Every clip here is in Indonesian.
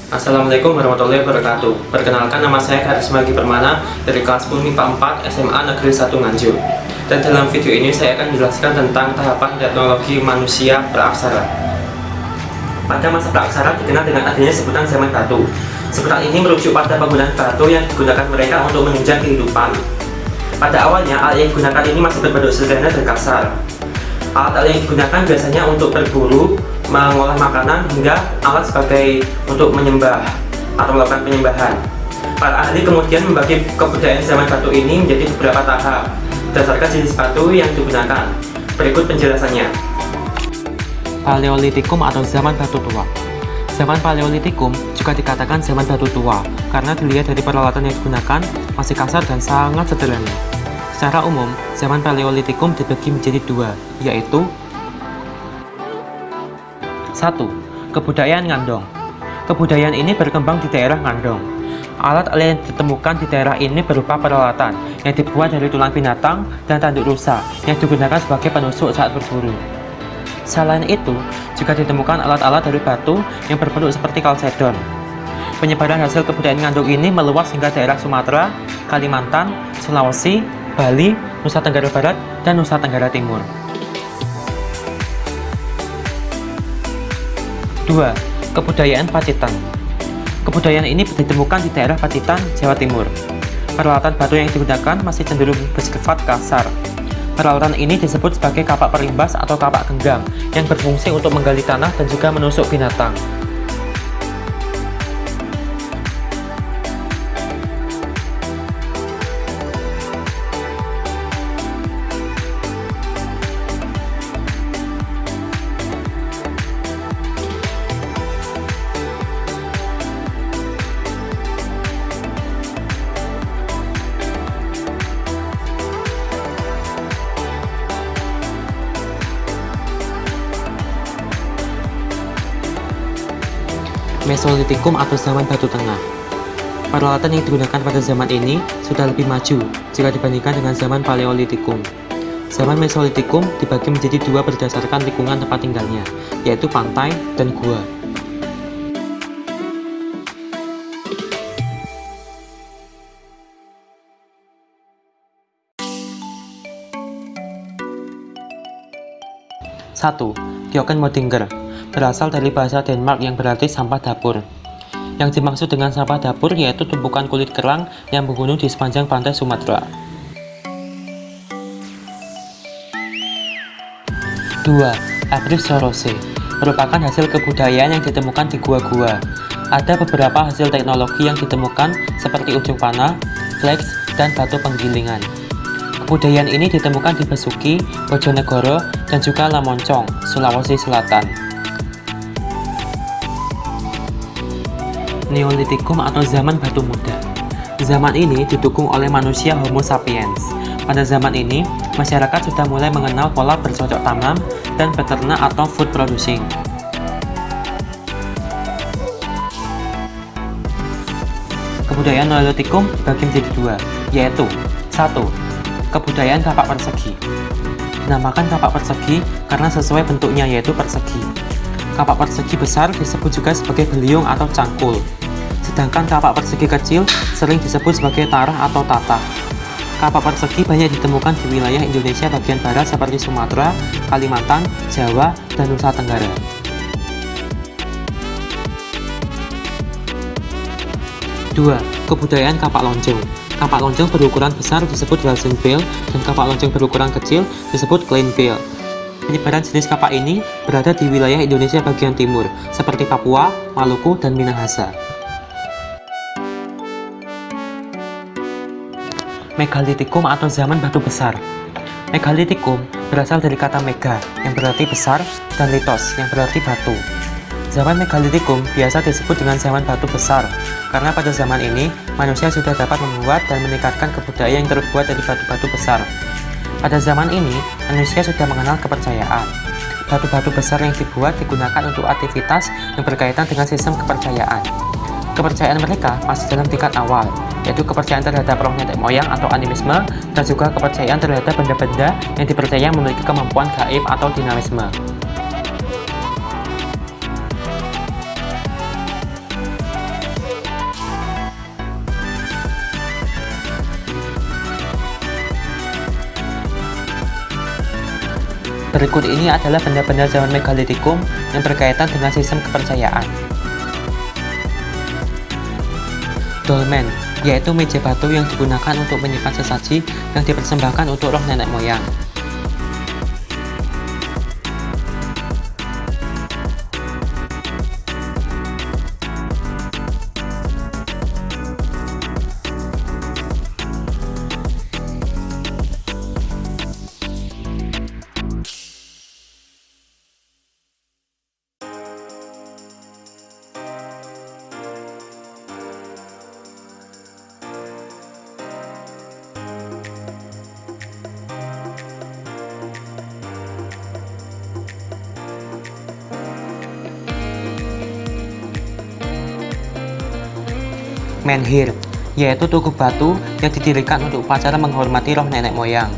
Assalamualaikum warahmatullahi wabarakatuh. Perkenalkan, nama saya Karisma Permana dari kelas 10 MIPA 4 SMA Negeri 1 Nganjuk. Dan dalam video ini saya akan menjelaskan tentang tahapan teknologi manusia praaksara. Pada masa praaksara dikenal dengan adanya sebutan zaman batu. Sebutan ini merujuk pada penggunaan batu yang digunakan mereka untuk menunjang kehidupan. Pada awalnya, alat yang digunakan ini masih berbentuk sederhana dan kasar. Alat-alat yang digunakan biasanya untuk berburu, mengolah makanan, hingga alat sebagai untuk menyembah atau melakukan penyembahan. Para ahli kemudian membagi kebudayaan zaman batu ini menjadi beberapa tahap berdasarkan jenis batu yang digunakan. Berikut penjelasannya. Paleolitikum atau zaman batu tua. Zaman Paleolitikum juga dikatakan zaman batu tua karena dilihat dari peralatan yang digunakan masih kasar dan sangat sederhana. Secara umum, zaman Paleolitikum dibagi menjadi dua, yaitu 1. Kebudayaan Ngandong. Kebudayaan ini berkembang di daerah Ngandong. Alat-alat yang ditemukan di daerah ini berupa peralatan yang dibuat dari tulang binatang dan tanduk rusa yang digunakan sebagai penusuk saat berburu. Selain itu, juga ditemukan alat-alat dari batu yang berbentuk seperti kalsedon. Penyebaran hasil kebudayaan Ngandong ini meluas hingga daerah Sumatera, Kalimantan, Sulawesi, Bali, Nusa Tenggara Barat, dan Nusa Tenggara Timur. 2. Kebudayaan Pacitan. Kebudayaan ini ditemukan di daerah Pacitan, Jawa Timur. Peralatan batu yang digunakan masih cenderung bersifat kasar. Peralatan ini disebut sebagai kapak perimbas atau kapak genggam yang berfungsi untuk menggali tanah dan juga menusuk binatang. Mesolitikum atau zaman batu tengah. Peralatan yang digunakan pada zaman ini sudah lebih maju jika dibandingkan dengan zaman Paleolitikum. Zaman Mesolitikum dibagi menjadi dua berdasarkan lingkungan tempat tinggalnya, yaitu pantai dan gua. Satu, Kjøkkenmøddinger, berasal dari bahasa Denmark yang berarti sampah dapur. Yang dimaksud dengan sampah dapur yaitu tumpukan kulit kerang yang menggunung di sepanjang pantai Sumatera. 2. Abruzzo-Rose, merupakan hasil kebudayaan yang ditemukan di gua-gua. Ada beberapa hasil teknologi yang ditemukan seperti ujung panah, flex, dan batu penggilingan. Kebudayaan ini ditemukan di Besuki, Bojonegoro, dan juga Lamoncong, Sulawesi Selatan. Neolitikum atau zaman batu muda. Zaman ini didukung oleh manusia Homo sapiens. Pada zaman ini, masyarakat sudah mulai mengenal pola bercocok tanam dan beternak atau food producing. Kebudayaan Neolitikum dibagi menjadi dua, yaitu 1. Kebudayaan kapak persegi. Dinamakan kapak persegi karena sesuai bentuknya yaitu persegi. Kapak persegi besar disebut juga sebagai beliung atau cangkul. Sedangkan kapak persegi kecil sering disebut sebagai tarah atau tatah. Kapak persegi banyak ditemukan di wilayah Indonesia bagian barat seperti Sumatera, Kalimantan, Jawa, dan Nusa Tenggara. 2. Kebudayaan kapak lonjong. Kapak lonjong berukuran besar disebut Walsen Bale dan kapak lonjong berukuran kecil disebut Klein Bale. Penyebaran jenis kapak ini berada di wilayah Indonesia bagian timur, seperti Papua, Maluku, dan Minahasa. Megalitikum atau zaman batu besar. Megalitikum berasal dari kata mega, yang berarti besar, dan litos, yang berarti batu. Zaman Megalitikum biasa disebut dengan zaman batu besar, karena pada zaman ini, manusia sudah dapat membuat dan meningkatkan kebudayaan yang terbuat dari batu-batu besar. Pada zaman ini, manusia sudah mengenal kepercayaan. Batu-batu besar yang dibuat digunakan untuk aktivitas yang berkaitan dengan sistem kepercayaan. Kepercayaan mereka masih dalam tingkat awal, yaitu kepercayaan terhadap roh nenek moyang atau animisme, dan juga kepercayaan terhadap benda-benda yang dipercaya memiliki kemampuan gaib atau dinamisme. Berikut ini adalah benda-benda zaman Megalitikum yang berkaitan dengan sistem kepercayaan. Dolmen, yaitu meja batu yang digunakan untuk menyimpan sesaji yang dipersembahkan untuk roh nenek moyang. Menhir, yaitu tugu batu yang didirikan untuk upacara menghormati roh nenek moyang.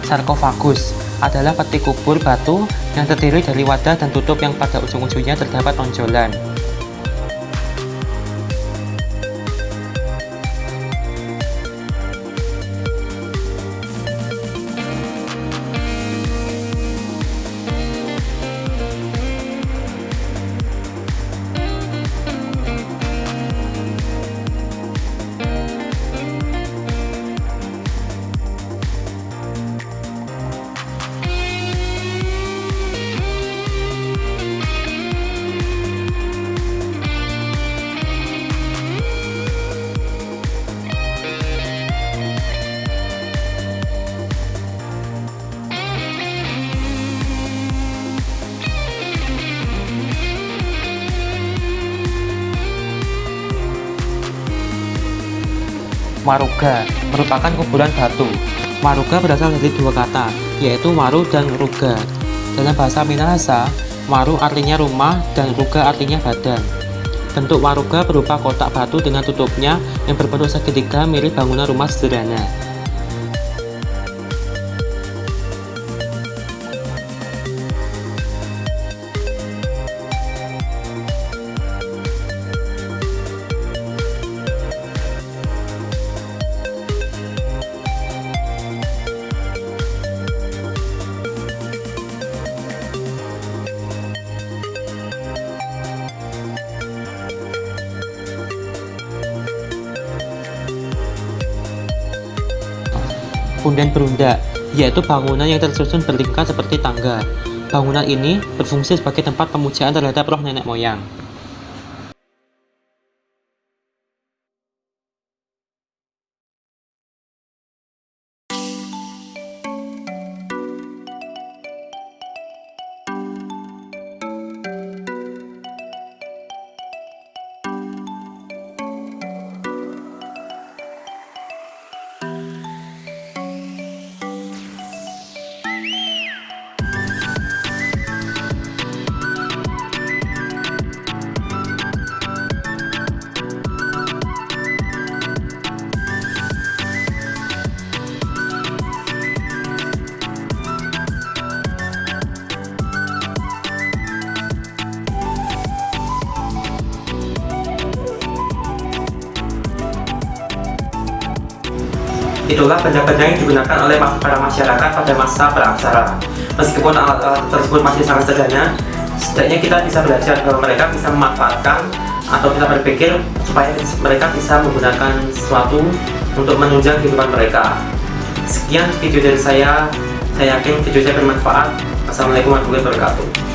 Sarkofagus adalah peti kubur batu yang terdiri dari wadah dan tutup yang pada ujung-ujungnya terdapat tonjolan. Maruga merupakan kuburan batu. Maruga berasal dari dua kata, yaitu maru dan ruga. Dalam bahasa Minahasa, maru artinya rumah dan ruga artinya badan. Bentuk maruga berupa kotak batu dengan tutupnya yang berbentuk segitiga mirip bangunan rumah sederhana. Punden berunda, yaitu bangunan yang tersusun bertingkat seperti tangga. Bangunan ini berfungsi sebagai tempat pemujaan terhadap roh nenek moyang. Itulah benda-benda yang digunakan oleh para masyarakat pada masa praksara. Meskipun alat-alat tersebut masih sangat sederhana, setidaknya kita bisa belajar bahwa mereka bisa memanfaatkan atau kita berpikir supaya mereka bisa menggunakan sesuatu untuk menunjang kehidupan mereka. Sekian video dari saya yakin video saya bermanfaat. Assalamualaikum warahmatullahi wabarakatuh.